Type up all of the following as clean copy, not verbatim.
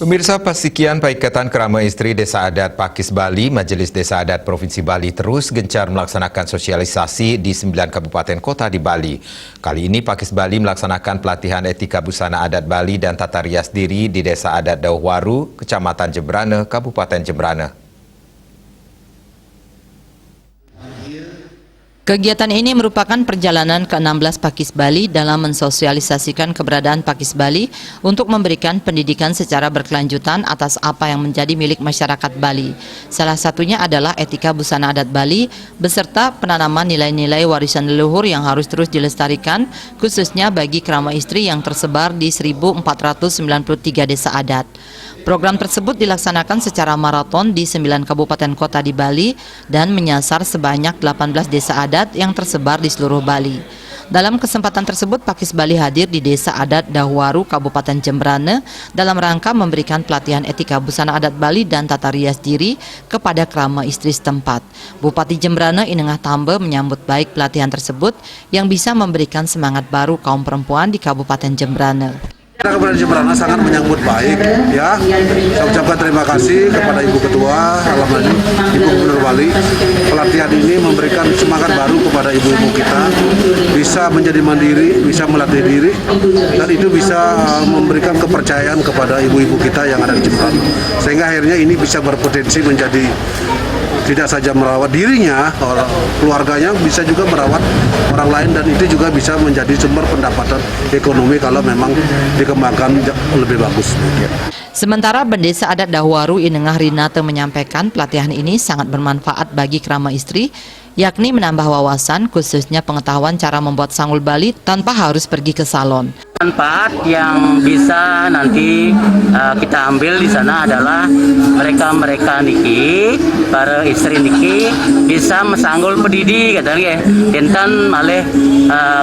Pemirsa, Pasikian Paikatan Kerama Istri Desa Adat Pakis Bali, Majelis Desa Adat Provinsi Bali terus gencar melaksanakan sosialisasi di 9 kabupaten kota di Bali. Kali ini Pakis Bali melaksanakan pelatihan etika busana adat Bali dan tata rias diri di Desa Adat Dauhwaru, Kecamatan Jembrana, Kabupaten Jembrana. Kegiatan ini merupakan perjalanan ke-16 Pakis Bali dalam mensosialisasikan keberadaan Pakis Bali untuk memberikan pendidikan secara berkelanjutan atas apa yang menjadi milik masyarakat Bali. Salah satunya adalah etika busana adat Bali beserta penanaman nilai-nilai warisan leluhur yang harus terus dilestarikan, khususnya bagi kerama istri yang tersebar di 1493 desa adat. Program tersebut dilaksanakan secara maraton di 9 kabupaten kota di Bali dan menyasar sebanyak 18 desa adat yang tersebar di seluruh Bali. Dalam kesempatan tersebut, Pakis Bali hadir di Desa Adat Dauhwaru, Kabupaten Jembrana dalam rangka memberikan pelatihan etika busana adat Bali dan tata rias diri kepada kerama istri setempat. Bupati Jembrana Inengah Tambe menyambut baik pelatihan tersebut yang bisa memberikan semangat baru kaum perempuan di Kabupaten Jembrana. Kabupaten Jembrana sangat menyambut baik, ya. Saya ucapkan terima kasih kepada Ibu Ketua, alhamdulillah Ibu Gubernur Bali. Pelatihan ini memberikan semangat baru kepada ibu-ibu kita, bisa menjadi mandiri, bisa melatih diri, dan itu bisa memberikan kepercayaan kepada ibu-ibu kita yang ada di Jembrana. Sehingga akhirnya ini bisa berpotensi menjadi tidak saja merawat dirinya, keluarganya, bisa juga merawat orang lain, dan itu juga bisa menjadi sumber pendapatan ekonomi kalau memang dikembangkan lebih bagus. Sementara Bendesa Adat Dauhwaru Inengah Rinate menyampaikan pelatihan ini sangat bermanfaat bagi kerama istri, yakni menambah wawasan khususnya pengetahuan cara membuat sanggul Bali tanpa harus pergi ke salon. Manfaat yang bisa nanti kita ambil di sana adalah mereka niki, para istri niki bisa mesanggul pedidi, katanya, kentan malih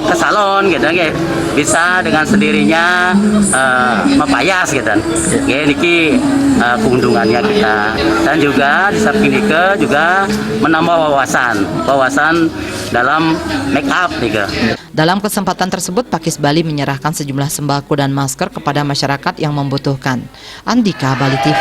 ke salon, katanya, bisa dengan sendirinya mepayas, gitu. Niki keuntungannya kita, dan juga di samping niki juga menambah wawasan dalam make up, nih. Dalam kesempatan tersebut, Pakis Bali menyerahkan sejumlah sembako dan masker kepada masyarakat yang membutuhkan. Andika, Bali TV.